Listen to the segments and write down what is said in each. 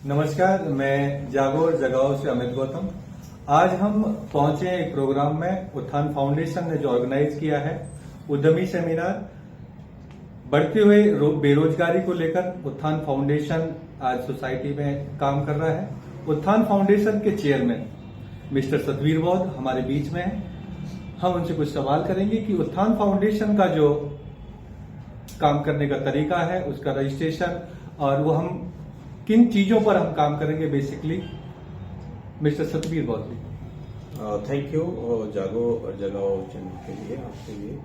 नमस्कार, मैं जागोर जगाओ से अमित गौतम। आज हम पहुंचे हैं एक प्रोग्राम में। उत्थान फाउंडेशन ने जो ऑर्गेनाइज किया है उद्यमी सेमिनार, बढ़ते हुए बेरोजगारी को लेकर उत्थान फाउंडेशन आज सोसाइटी में काम कर रहा है। उत्थान फाउंडेशन के चेयरमैन मिस्टर सतवीर बौद्ध हमारे बीच में हैं। हम उनसे कुछ सवाल करेंगे कि उत्थान फाउंडेशन का जो काम करने का तरीका है, उसका रजिस्ट्रेशन और वो हम किन चीजों पर हम काम करेंगे बेसिकली। मिस्टर सतवीर बौद्ध जी, थैंक यू जागो और जगाओ चैनल के लिए, आपके लिए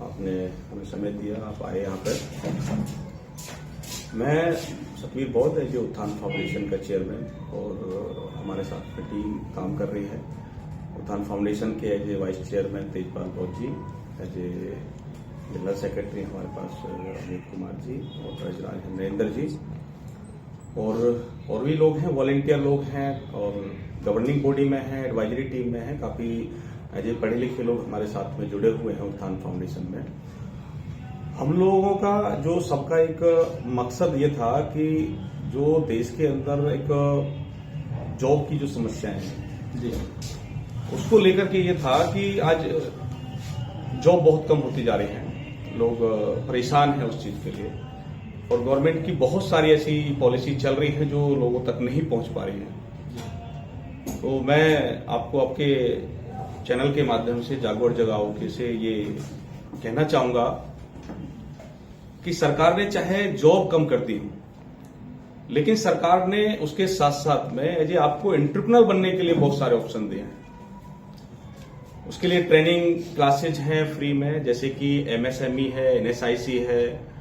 आपने हमें समय दिया, आप आए यहाँ पर। मैं सतवीर बौद्ध है जो उत्थान फाउंडेशन का चेयरमैन, और हमारे साथ में टीम काम कर रही है। उत्थान फाउंडेशन के as a vice chairman Tejpal Bauddh ji, as a general secretary हमारे पास अमित कुमार जी, और ट्रेजरर नरेंद्र जी, और भी लोग हैं, वॉलेंटियर लोग हैं, और गवर्निंग बॉडी में हैं, एडवाइजरी टीम में हैं। काफी एज ए पढ़े लिखे लोग हमारे साथ में जुड़े हुए हैं उत्थान फाउंडेशन में। हम लोगों का जो सबका एक मकसद ये था कि जो देश के अंदर एक जॉब की जो समस्याएं हैं जी, उसको लेकर के ये था कि आज जॉब बहुत कम होती जा रही है, लोग परेशान हैं उस चीज के लिए, और गवर्नमेंट की बहुत सारी ऐसी पॉलिसी चल रही है जो लोगों तक नहीं पहुंच पा रही है। तो मैं आपको आपके चैनल के माध्यम से जागो और जगाओ के से ये कहना चाहूंगा कि सरकार ने चाहे जॉब कम कर दी, लेकिन सरकार ने उसके साथ साथ में एज ए आपको एंटरप्रेन्योर बनने के लिए बहुत सारे ऑप्शन दिए हैं। उसके लिए ट्रेनिंग क्लासेज हैं फ्री में, जैसे कि एमएसएमई है, एनएसआईसी है,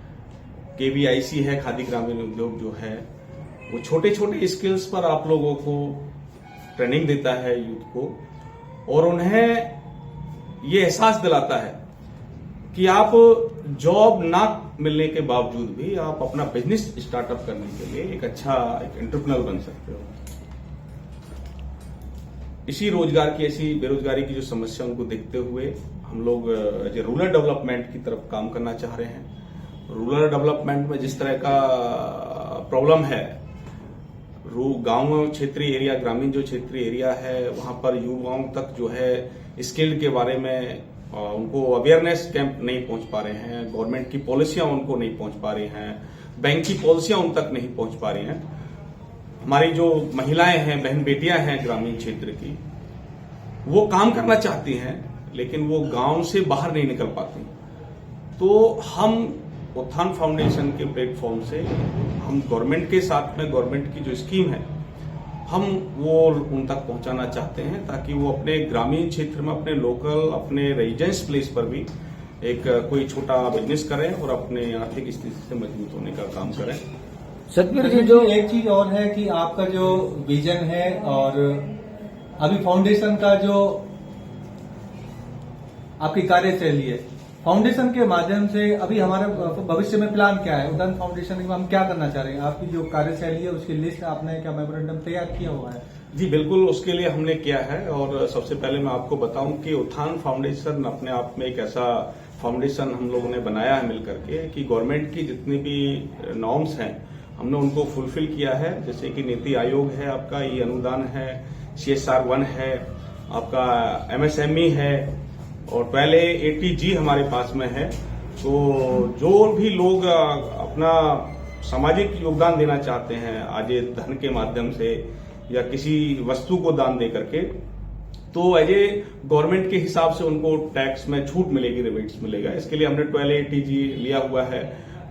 केवीआईसी है, खादी ग्रामीण उद्योग जो है, वो छोटे छोटे स्किल्स पर आप लोगों को ट्रेनिंग देता है यूथ को, और उन्हें ये एहसास दिलाता है कि आप जॉब ना मिलने के बावजूद भी आप अपना बिजनेस स्टार्टअप करने के लिए एक अच्छा एंटरप्रेन्योर बन सकते हो। इसी रोजगार की, ऐसी बेरोजगारी की जो समस्या उनको देखते हुए हम लोग रूरल डेवलपमेंट की तरफ काम करना चाह रहे हैं। रूरल डेवलपमेंट में जिस तरह का प्रॉब्लम है, गांव क्षेत्रीय एरिया, ग्रामीण जो क्षेत्रीय एरिया है, वहां पर युवाओं तक जो है स्किल्ड के बारे में उनको अवेयरनेस कैंप नहीं पहुंच पा रहे हैं, गवर्नमेंट की पॉलिसियां उनको नहीं पहुंच पा रही हैं, बैंक की पॉलिसियां उन तक नहीं पहुंच पा रही हैं। हमारी जो महिलाएं हैं, बहन बेटियां हैं ग्रामीण क्षेत्र की, वो काम करना चाहती हैं, लेकिन वो गांव से बाहर नहीं निकल पाती। तो हम उत्थान फाउंडेशन के प्लेटफॉर्म से हम गवर्नमेंट के साथ में, गवर्नमेंट की जो स्कीम है, हम वो उन तक पहुंचाना चाहते हैं, ताकि वो अपने ग्रामीण क्षेत्र में, अपने लोकल, अपने रेजिडेंस प्लेस पर भी एक कोई छोटा बिजनेस करें और अपने आर्थिक स्थिति से मजबूत होने का काम करें। सतवीर जी, जो एक चीज और है कि आपका जो विजन है और अभी फाउंडेशन का जो आपकी कार्यशैली है, फाउंडेशन के माध्यम से अभी हमारे भविष्य में प्लान क्या है? उत्थान फाउंडेशन में हम क्या करना चाह रहे हैं? आपकी जो कार्यशैली है उसकी लिस्ट आपने क्या मेमोरेंडम तैयार किया हुआ है? जी बिल्कुल, उसके लिए हमने किया है। और सबसे पहले मैं आपको बताऊं कि उत्थान फाउंडेशन अपने आप में एक ऐसा फाउंडेशन हम लोगों ने बनाया है मिलकर के, कि गवर्नमेंट की जितनी भी नॉर्म्स हैं हमने उनको फुलफिल किया है। जैसे कि नीति आयोग है आपका, ई अनुदान है, CSR 1 है आपका, MSME है, और पहले ATG हमारे पास में है। तो जो भी लोग अपना सामाजिक योगदान देना चाहते हैं, आज धन के माध्यम से या किसी वस्तु को दान दे करके, तो एज ए गवर्नमेंट के हिसाब से उनको टैक्स में छूट मिलेगी, रिबेट्स मिलेगा। इसके लिए हमने 12 ATG लिया हुआ है।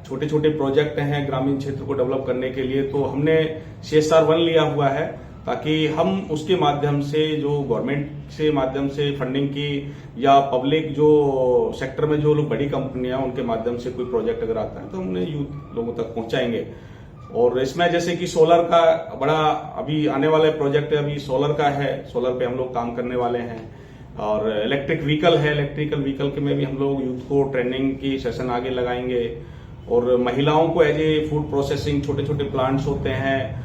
छोटे छोटे प्रोजेक्ट हैं ग्रामीण क्षेत्र को डेवलप करने के लिए, तो हमने CSR 1 लिया हुआ है, ताकि हम उसके माध्यम से, जो गवर्नमेंट से माध्यम से फंडिंग की, या पब्लिक जो सेक्टर में जो लोग बड़ी कंपनियां, उनके माध्यम से कोई प्रोजेक्ट अगर आता है तो हमने यूथ लोगों तक पहुंचाएंगे। और इसमें जैसे कि सोलर का बड़ा अभी आने वाला प्रोजेक्ट अभी सोलर का है, सोलर पे हम लोग काम करने वाले हैं। और इलेक्ट्रिक व्हीकल है, इलेक्ट्रिकल व्हीकल के में भी हम लोग यूथ को ट्रेनिंग की सेशन आगे लगाएंगे। और महिलाओं को एज ए फूड प्रोसेसिंग, छोटे छोटे प्लांट्स होते हैं,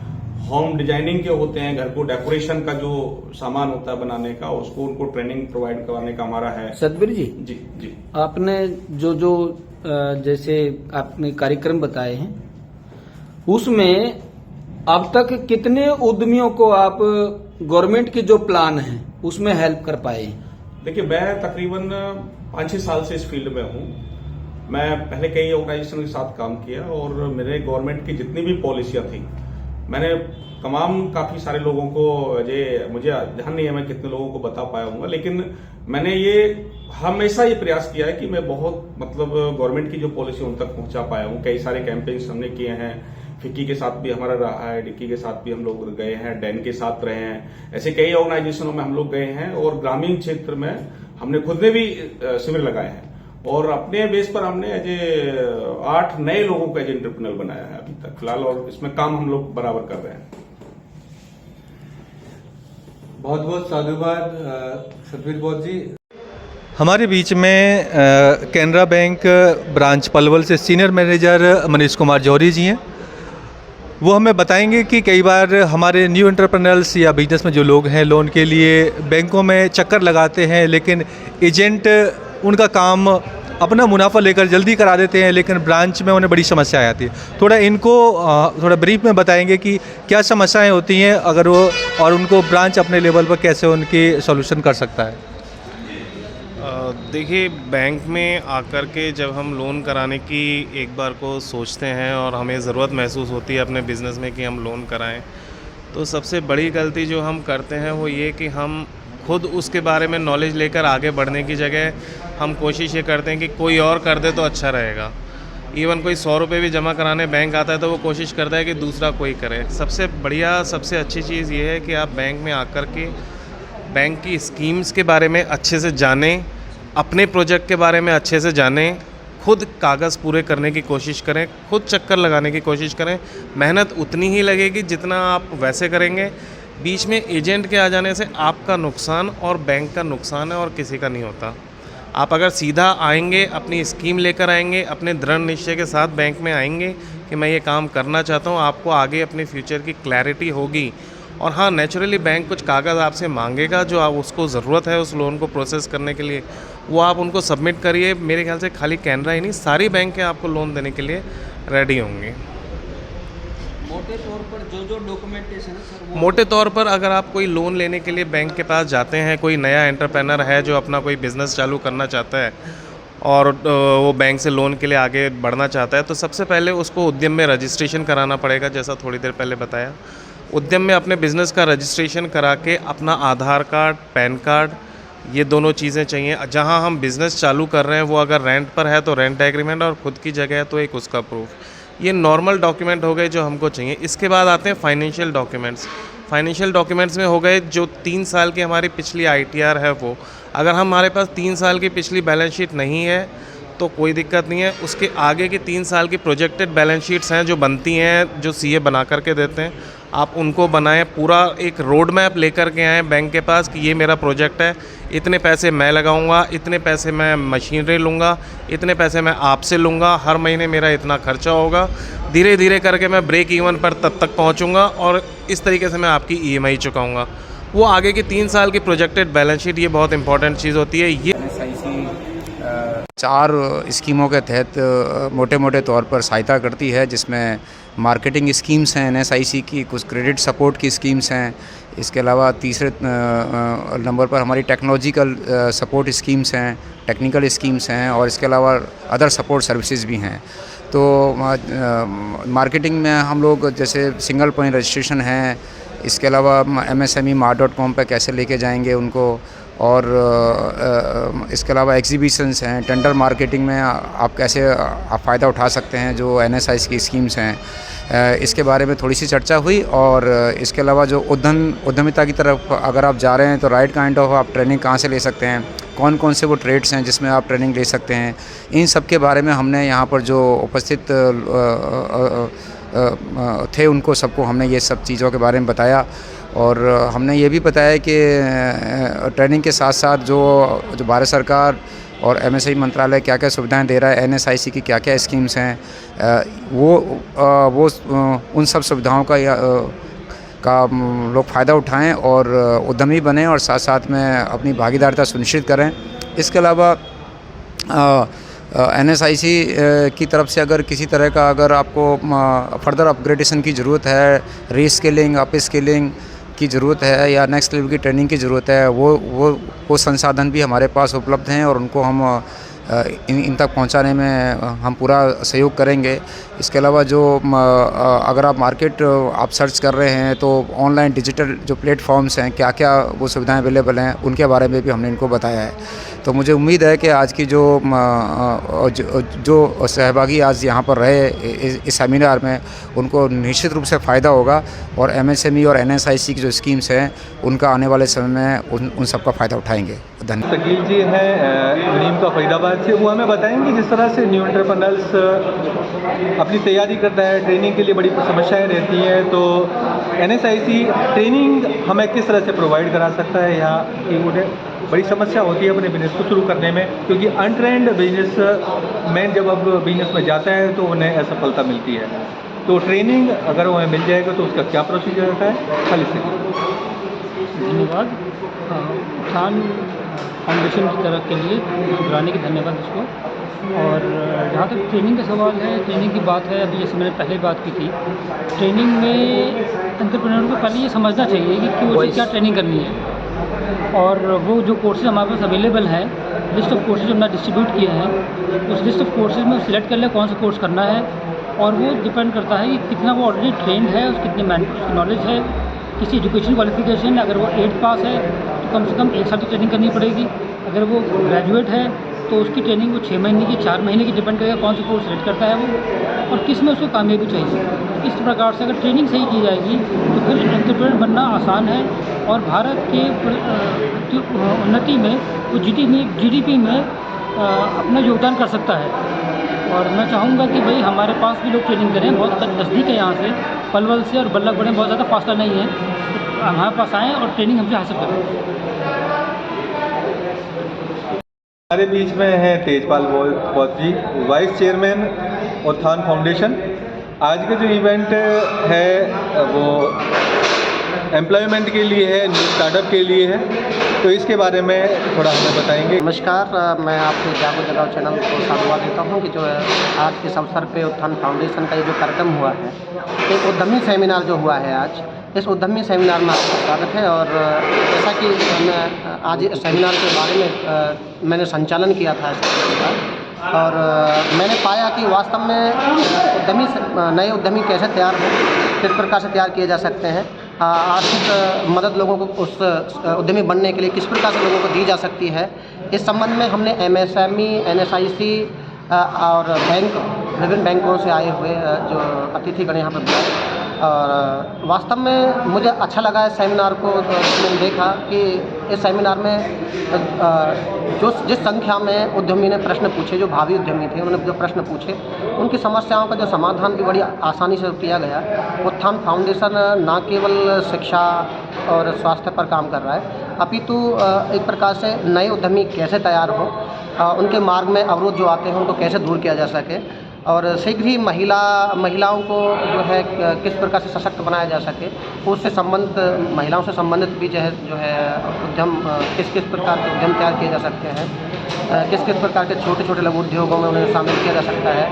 होम डिजाइनिंग के होते हैं, घर को डेकोरेशन का जो सामान होता है बनाने का, उसको उनको ट्रेनिंग प्रोवाइड करवाने का हमारा है। सतवीर जी, जी जी, आपने जो जैसे आपने कार्यक्रम बताए हैं, उसमें अब तक कितने उद्यमियों को आप गवर्नमेंट की जो प्लान है उसमें हेल्प कर पाए? देखिए, मैं तकरीबन 5-6 साल से इस फील्ड में हूँ। मैं पहले कई ऑर्गेनाइजेशन के साथ काम किया और मेरे गवर्नमेंट की जितनी भी पॉलिसियां थी, मैंने काफी सारे लोगों को, मुझे ध्यान नहीं है मैं कितने लोगों को बता पाया हूँ, लेकिन मैंने हमेशा ये प्रयास किया है कि मैं बहुत गवर्नमेंट की जो पॉलिसी उन तक पहुंचा पाया हूँ। कई सारे कैंपेन्स हमने किए हैं, फिक्की के साथ भी हमारा रहा है, डिक्की के साथ भी हम लोग गए हैं, डैन के साथ रहे हैं, ऐसे कई ऑर्गेनाइजेशनों में हम लोग गए हैं और ग्रामीण क्षेत्र में हमने खुद ने भी शिविर लगाए हैं और अपने बेस पर हमने 8 नए लोगों को एज एंटरप्रेन्योर बनाया है अभी तक फिलहाल, और इसमें काम हम लोग बराबर कर रहे हैं। बहुत बहुत साधुवाद सतवीर बोध जी। हमारे बीच में कैनरा बैंक ब्रांच पलवल से सीनियर मैनेजर मनीष कुमार जौहरी जी हैं। वो हमें बताएंगे कि कई बार हमारे न्यू एंटरप्रेन्योर्स या बिजनेस में जो लोग हैं लोन के लिए बैंकों में चक्कर लगाते हैं, लेकिन एजेंट उनका काम अपना मुनाफा लेकर जल्दी करा देते हैं, लेकिन ब्रांच में उन्हें बड़ी समस्याएं आती है। थोड़ा इनको थोड़ा ब्रीफ में बताएंगे कि क्या समस्याएं होती हैं अगर वो, और उनको ब्रांच अपने लेवल पर कैसे उनकी सॉल्यूशन कर सकता है। देखिए, बैंक में आकर के जब हम लोन कराने की एक बार को सोचते हैं और हमें ज़रूरत महसूस होती है अपने बिज़नेस में कि हम लोन कराएं, तो सबसे बड़ी गलती जो हम करते हैं वो ये कि हम खुद उसके बारे में नॉलेज लेकर आगे बढ़ने की जगह हम कोशिश ये करते हैं कि कोई और कर दे तो अच्छा रहेगा। इवन कोई 100 रुपये भी जमा कराने बैंक आता है तो वो कोशिश करता है कि दूसरा कोई करे। सबसे बढ़िया, सबसे अच्छी चीज़ ये है कि आप बैंक में आकर के बैंक की स्कीम्स के बारे में अच्छे से जानें, अपने प्रोजेक्ट के बारे में अच्छे से जानें, खुद कागज़ पूरे करने की कोशिश करें, खुद चक्कर लगाने की कोशिश करें। मेहनत उतनी ही लगेगी जितना आप वैसे करेंगे। बीच में एजेंट के आ जाने से आपका नुकसान और बैंक का नुकसान है और किसी का नहीं होता। आप अगर सीधा आएंगे, अपनी स्कीम लेकर आएंगे, अपने दृढ़ निश्चय के साथ बैंक में आएंगे कि मैं ये काम करना चाहता हूँ, आपको आगे अपने फ्यूचर की क्लैरिटी होगी। और हाँ, नेचुरली बैंक कुछ कागज़ आपसे मांगेगा जो आप उसको ज़रूरत है उस लोन को प्रोसेस करने के लिए, वो आप उनको सबमिट करिए। मेरे ख्याल से खाली कैनरा ही नहीं, सारी बैंक आपको लोन देने के लिए रेडी होंगे। मोटे तौर पर जो डॉक्यूमेंटेशन है सर, मोटे तौर पर अगर आप कोई लोन लेने के लिए बैंक के पास जाते हैं, कोई नया एंटरप्रेन्योर है जो अपना कोई बिज़नेस चालू करना चाहता है और वो बैंक से लोन के लिए आगे बढ़ना चाहता है, तो सबसे पहले उसको उद्यम में रजिस्ट्रेशन कराना पड़ेगा। जैसा थोड़ी देर पहले बताया, उद्यम में अपने बिज़नेस का रजिस्ट्रेशन करा के अपना आधार कार्ड, पैन कार्ड, ये दोनों चीज़ें चाहिए। जहां हम बिज़नेस चालू कर रहे हैं वो अगर रेंट पर है तो रेंट एग्रीमेंट, और खुद की जगह है तो एक उसका प्रूफ। ये नॉर्मल डॉक्यूमेंट हो गए जो हमको चाहिए। इसके बाद आते हैं फाइनेंशियल डॉक्यूमेंट्स। फाइनेंशियल डॉक्यूमेंट्स में हो गए जो 3 साल की हमारी पिछली ITR है वो। अगर हमारे पास 3 साल की पिछली बैलेंस शीट नहीं है तो कोई दिक्कत नहीं है। उसके आगे की 3 साल की प्रोजेक्टेड बैलेंस शीट्स हैं जो बनती हैं, जो CA बना करके देते हैं, आप उनको बनाएं। पूरा एक रोड मैप लेकर के आएँ बैंक के पास कि ये मेरा प्रोजेक्ट है, इतने पैसे मैं लगाऊंगा, इतने पैसे मैं मशीनरी लूँगा, इतने पैसे मैं आपसे लूँगा, हर महीने मेरा इतना खर्चा होगा। धीरे धीरे करके मैं ब्रेक इवन पर तब तक पहुँचूँगा और इस तरीके से मैं आपकी EMI चुकाऊँगा। वो आगे की 3 साल की प्रोजेक्टेड बैलेंस शीट, ये बहुत इंपॉर्टेंट चीज़ होती है। ये NSIC 4 स्कीमों के तहत मोटे मोटे तौर पर सहायता करती है, जिसमें मार्केटिंग स्कीम्स हैं NSIC की, कुछ क्रेडिट सपोर्ट की स्कीम्स हैं। इसके अलावा तीसरे नंबर पर हमारी टेक्नोलॉजिकल सपोर्ट स्कीम्स हैं, टेक्निकल स्कीम्स हैं, और इसके अलावा अदर सपोर्ट सर्विसेज भी हैं। तो मार्केटिंग में हम लोग जैसे सिंगल पॉइंट रजिस्ट्रेशन है, इसके अलावा MSME-Mart.com पर कैसे लेके जाएंगे उनको, और इसके अलावा एग्जीबिशंस हैं, टेंडर मार्केटिंग में आप कैसे फ़ायदा उठा सकते हैं जो NSIC की स्कीम्स हैं, इसके बारे में थोड़ी सी चर्चा हुई। और इसके अलावा जो उद्यमिता की तरफ अगर आप जा रहे हैं तो राइट काइंड ऑफ आप ट्रेनिंग कहाँ से ले सकते हैं, कौन कौन से वो ट्रेड्स हैं जिसमें आप ट्रेनिंग ले सकते हैं, इन सब के बारे में हमने यहाँ पर जो उपस्थित थे उनको सबको हमने ये सब चीज़ों के बारे में बताया। और हमने ये भी बताया कि ट्रेनिंग के साथ साथ जो भारत सरकार और MSME मंत्रालय क्या क्या सुविधाएं दे रहा है, NSIC की क्या क्या स्कीम्स हैं, वो उन सब सुविधाओं का लोग फ़ायदा उठाएं और उद्यमी बने और साथ साथ में अपनी भागीदारिता सुनिश्चित करें। इसके अलावा NSIC की तरफ से अगर किसी तरह का अगर आपको फर्दर अपग्रेडेशन की ज़रूरत है, रीस्किलिंग, अप स्किलिंग की ज़रूरत है या नेक्स्ट लेवल की ट्रेनिंग की ज़रूरत है, वो संसाधन भी हमारे पास उपलब्ध हैं और उनको हम इन तक पहुंचाने में हम पूरा सहयोग करेंगे। इसके अलावा जो अगर आप मार्केट आप सर्च कर रहे हैं तो ऑनलाइन डिजिटल जो प्लेटफॉर्म्स हैं, क्या क्या वो सुविधाएं अवेलेबल हैं, उनके बारे में भी हमने इनको बताया है। तो मुझे उम्मीद है कि आज की जो सहभागी आज यहाँ पर रहे इस सेमिनार में, उनको निश्चित रूप से फ़ायदा होगा और MSME और NSIC की जो स्कीम्स हैं उनका आने वाले समय में उन सब का फ़ायदा उठाएंगे। धन्यवाद। शकील जी हैं नीम का फरीदाबाद से, वो हमें बताएंगे जिस तरह से न्यू एंटरप्रेन्योर्स अपनी तैयारी करता है, ट्रेनिंग के लिए बड़ी समस्याएं रहती हैं, तो NSIC ट्रेनिंग हमें किस तरह से प्रोवाइड करा सकता है यहाँ कि उन्हें बड़ी समस्या होती है अपने बिजनेस को शुरू करने में, क्योंकि अनट्रेंड बिजनेस मैन जब अब बिजनेस में जाता है तो उन्हें असफलता मिलती है। तो ट्रेनिंग अगर उन्हें मिल जाएगा तो उसका क्या प्रोसीजर रहता है, खाली से। धन्यवाद उत्थान फाउंडेशन की तरफ के लिए बुलाने की धन्यवाद उसको। और जहाँ तक ट्रेनिंग का सवाल है, ट्रेनिंग की बात है, अभी जैसे मैंने पहले बात की थी, ट्रेनिंग में एंटरप्रेन्योर को पहले ये समझना चाहिए कि उसे क्या ट्रेनिंग करनी है, और वो जो कोर्सेज हमारे पास अवेलेबल हैं, लिस्ट ऑफ कोर्सेज हमने डिस्ट्रीब्यूट किए हैं, उस लिस्ट ऑफ कोर्सेज में सिलेक्ट कर ले कौन सा कोर्स करना है, और वो डिपेंड करता है कि कितना वो ऑलरेडी ट्रेंड है, उसकी कितनी नॉलेज है, किसी एजुकेशन क्वालिफिकेशन। अगर वो 8th पास है तो कम से कम 1 साल की ट्रेनिंग करनी पड़ेगी। अगर वो ग्रेजुएट है तो उसकी ट्रेनिंग वो 6 महीने की, 4 महीने की डिपेंड करेगा कौन सा कोर्स सिलेक्ट करता है वो, और किस में उसको कामयाबी चाहिए। इस प्रकार से अगर ट्रेनिंग सही की जाएगी तो फिर एंटरप्रेन्योर बनना आसान है, और भारत के उन्नति में वो GDP में अपना योगदान कर सकता है। और मैं चाहूँगा कि भाई हमारे पास भी लोग ट्रेनिंग करें, बहुत नज़दीक है यहाँ से, पलवल से और बल्लभ गढ़ बहुत ज़्यादा फासला नहीं है, तो हमारे पास आएँ और ट्रेनिंग हमसे हासिल करें। हमारे बीच में हैं तेजपाल बौद्ध जी, वाइस चेयरमैन उत्थान फाउंडेशन। आज का जो इवेंट है वो एम्प्लॉयमेंट के लिए है, न्यू स्टार्टअप के लिए है, तो इसके बारे में थोड़ा हमें बताएंगे। नमस्कार, मैं आपके जागो जगाओ चैनल को साधुवाद देता हूं कि जो है आज के अवसर पे उत्थान फाउंडेशन का ये जो कार्यक्रम हुआ है, एक उद्यमी सेमिनार जो हुआ है आज, इस उद्यमी सेमिनार में आपका स्वागत है। और जैसा कि मैं आज इस सेमिनार के बारे में मैंने संचालन किया था इस सेमिनार, और मैंने पाया कि वास्तव में नए उद्यमी कैसे तैयार हों, किस प्रकार से तैयार किए जा सकते हैं, आर्थिक मदद लोगों को उस उद्यमी बनने के लिए किस प्रकार से लोगों को दी जा सकती है, इस संबंध में हमने MSME, NSIC और विभिन्न बैंकों से आए हुए जो अतिथिगण यहाँ पर बुलाए। और वास्तव में मुझे अच्छा लगा इस सेमिनार को। मैंने देखा कि इस सेमिनार में जिस संख्या में उद्यमी ने प्रश्न पूछे, जो भावी उद्यमी थे उन्होंने जो प्रश्न पूछे, उनकी समस्याओं का जो समाधान भी बड़ी आसानी से किया गया। उत्थान फाउंडेशन न केवल शिक्षा और स्वास्थ्य पर काम कर रहा है, अपितु एक प्रकार से नए उद्यमी कैसे तैयार हो, उनके मार्ग में अवरोध जो आते हैं उनको कैसे दूर किया जा सके, और शीघ्र ही महिलाओं को जो है किस प्रकार से सशक्त बनाया जा सके, उससे संबंधित महिलाओं से संबंधित भी जो है उद्यम किस प्रकार के उद्यम तैयार किए जा सकते हैं, किस प्रकार के छोटे छोटे लघु उद्योगों में उन्हें शामिल किया जा सकता है,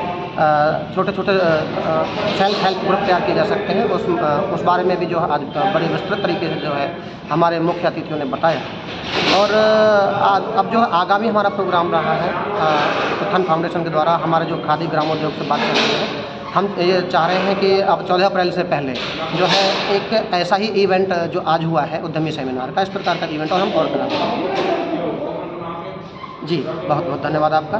छोटे छोटे सेल्फ हेल्प ग्रुप तैयार किए जा सकते हैं, उस बारे में भी जो आज बड़े विस्तृत तरीके से जो है हमारे मुख्य अतिथियों ने बताया। और अब जो आगामी हमारा प्रोग्राम रहा है उत्थान फाउंडेशन के द्वारा, हमारे जो खादी ग्रामोद्योग से बात कर रहे हैं, हम ये चाह रहे हैं कि अब 14 अप्रैल से पहले जो है एक ऐसा ही इवेंट जो आज हुआ है उद्यमी सेमिनार का, इस प्रकार का इवेंट और हम और कराएंगे। जी बहुत बहुत धन्यवाद आपका।